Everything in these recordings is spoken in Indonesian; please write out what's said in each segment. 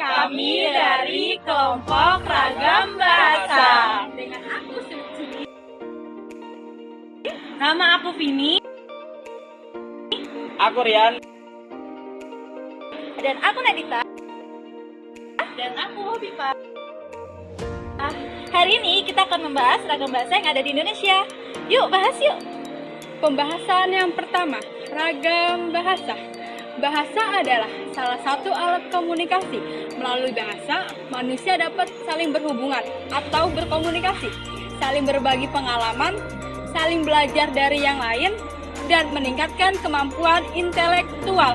Kami dari kelompok Ragam Bahasa. Dengan aku Suci. Nama aku Vini. Aku Rian. Dan aku Nadita. Dan aku Hobipa. Hari ini kita akan membahas ragam bahasa yang ada di Indonesia. Yuk bahas yuk. Pembahasan yang pertama, ragam bahasa. Bahasa adalah salah satu alat komunikasi. Melalui bahasa, manusia dapat saling berhubungan atau berkomunikasi, saling berbagi pengalaman, saling belajar dari yang lain, dan meningkatkan kemampuan intelektual.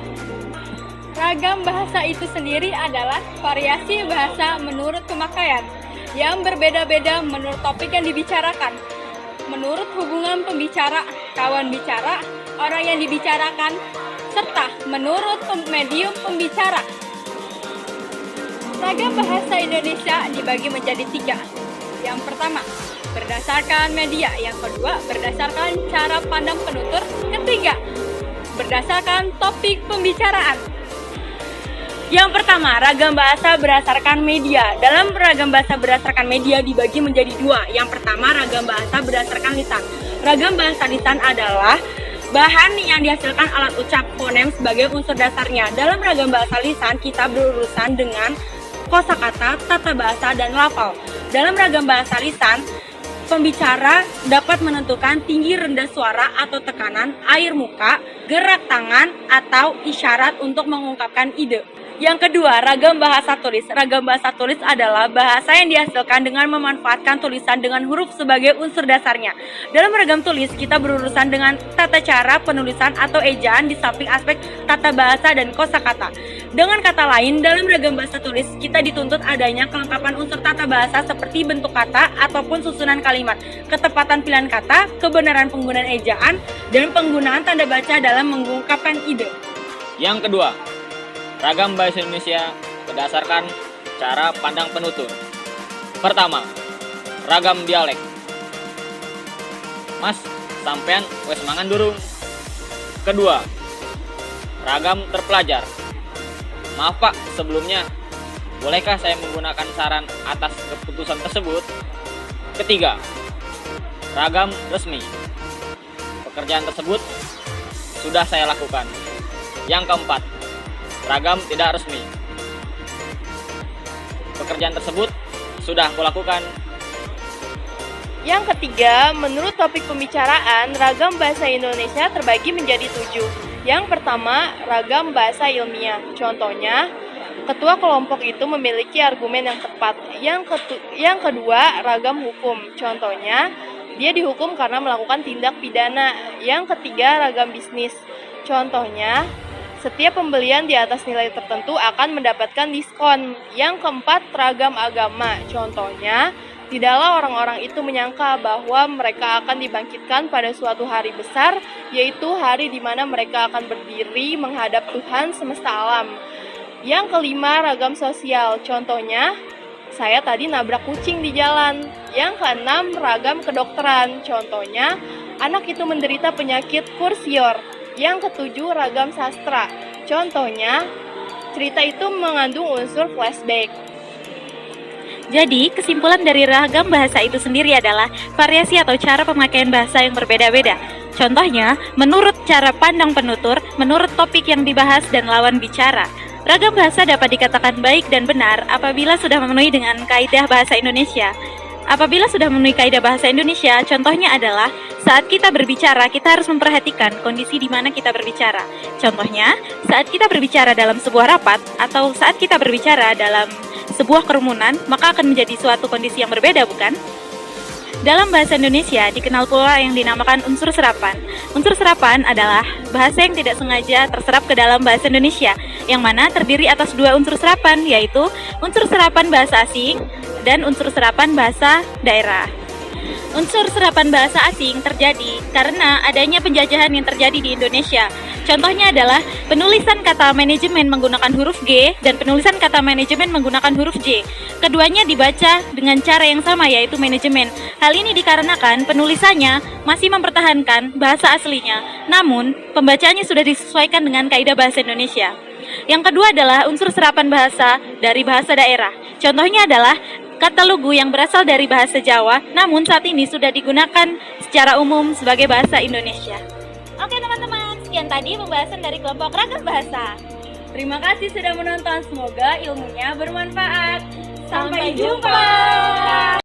Ragam bahasa itu sendiri adalah variasi bahasa menurut pemakaian, yang berbeda-beda menurut topik yang dibicarakan, menurut hubungan pembicara, kawan bicara, orang yang dibicarakan, serta menurut medium pembicara. Ragam bahasa Indonesia dibagi menjadi 3. Yang pertama, berdasarkan media. Yang kedua, berdasarkan cara pandang penutur. Ketiga, berdasarkan topik pembicaraan. Yang pertama, ragam bahasa berdasarkan media. Dalam ragam bahasa berdasarkan media dibagi menjadi 2. Yang pertama, ragam bahasa berdasarkan lisan. Ragam bahasa lisan adalah bahan yang dihasilkan alat ucap fonem sebagai unsur dasarnya. Dalam ragam bahasa lisan, kita berurusan dengan kosakata, tata bahasa, dan lafal. Dalam ragam bahasa lisan, pembicara dapat menentukan tinggi rendah suara atau tekanan, air muka, gerak tangan, atau isyarat untuk mengungkapkan ide. Yang kedua, ragam bahasa tulis. Ragam bahasa tulis adalah bahasa yang dihasilkan dengan memanfaatkan tulisan dengan huruf sebagai unsur dasarnya. Dalam ragam tulis, kita berurusan dengan tata cara penulisan atau ejaan di samping aspek tata bahasa dan kosakata. Dengan kata lain, dalam ragam bahasa tulis, kita dituntut adanya kelengkapan unsur tata bahasa seperti bentuk kata ataupun susunan kalimat, ketepatan pilihan kata, kebenaran penggunaan ejaan, dan penggunaan tanda baca dalam mengungkapkan ide. Yang kedua, ragam bahasa Indonesia berdasarkan cara pandang penutur. Pertama, ragam dialek. Mas, sampean wes mangan durung. Kedua, ragam terpelajar. Maaf Pak, sebelumnya bolehkah saya menggunakan saran atas keputusan tersebut? Ketiga, ragam resmi. Pekerjaan tersebut sudah saya lakukan. Yang keempat, ragam tidak resmi. Pekerjaan tersebut sudah kulakukan. Yang ketiga, menurut topik pembicaraan, ragam bahasa Indonesia terbagi menjadi 7. Yang pertama, ragam bahasa ilmiah. Contohnya, ketua kelompok itu memiliki argumen yang tepat. Yang kedua, ragam hukum. Contohnya, dia dihukum karena melakukan tindak pidana. Yang ketiga, ragam bisnis. Contohnya, setiap pembelian di atas nilai tertentu akan mendapatkan diskon. Yang keempat, ragam agama. Contohnya, tidaklah orang-orang itu menyangka bahwa mereka akan dibangkitkan pada suatu hari besar, yaitu hari di mana mereka akan berdiri menghadap Tuhan semesta alam. Yang kelima, ragam sosial. Contohnya, saya tadi nabrak kucing di jalan. Yang keenam, ragam kedokteran. Contohnya, anak itu menderita penyakit kursior. Yang ketujuh, ragam sastra. Contohnya, cerita itu mengandung unsur flashback. Jadi, kesimpulan dari ragam bahasa itu sendiri adalah variasi atau cara pemakaian bahasa yang berbeda-beda. Contohnya, menurut cara pandang penutur, menurut topik yang dibahas dan lawan bicara. Ragam bahasa dapat dikatakan baik dan benar apabila sudah memenuhi dengan kaidah bahasa Indonesia. Apabila sudah memenuhi kaidah bahasa Indonesia, contohnya adalah saat kita berbicara, kita harus memperhatikan kondisi di mana kita berbicara. Contohnya, saat kita berbicara dalam sebuah rapat atau saat kita berbicara dalam sebuah kerumunan, maka akan menjadi suatu kondisi yang berbeda, bukan? Dalam bahasa Indonesia dikenal pula yang dinamakan unsur serapan. Unsur serapan adalah bahasa yang tidak sengaja terserap ke dalam bahasa Indonesia, yang mana terdiri atas dua unsur serapan, yaitu unsur serapan bahasa asing dan unsur serapan bahasa daerah. Unsur serapan bahasa asing terjadi karena adanya penjajahan yang terjadi di Indonesia. Contohnya adalah penulisan kata manajemen menggunakan huruf G dan penulisan kata manajemen menggunakan huruf J. Keduanya dibaca dengan cara yang sama, yaitu manajemen. Hal ini dikarenakan penulisannya masih mempertahankan bahasa aslinya, namun pembacaannya sudah disesuaikan dengan kaidah bahasa Indonesia. Yang kedua adalah unsur serapan bahasa dari bahasa daerah. Contohnya adalah kata lugu yang berasal dari bahasa Jawa, namun saat ini sudah digunakan secara umum sebagai bahasa Indonesia. Oke teman-teman, sekian tadi pembahasan dari kelompok ragam bahasa. Terima kasih sudah menonton, semoga ilmunya bermanfaat. Sampai jumpa.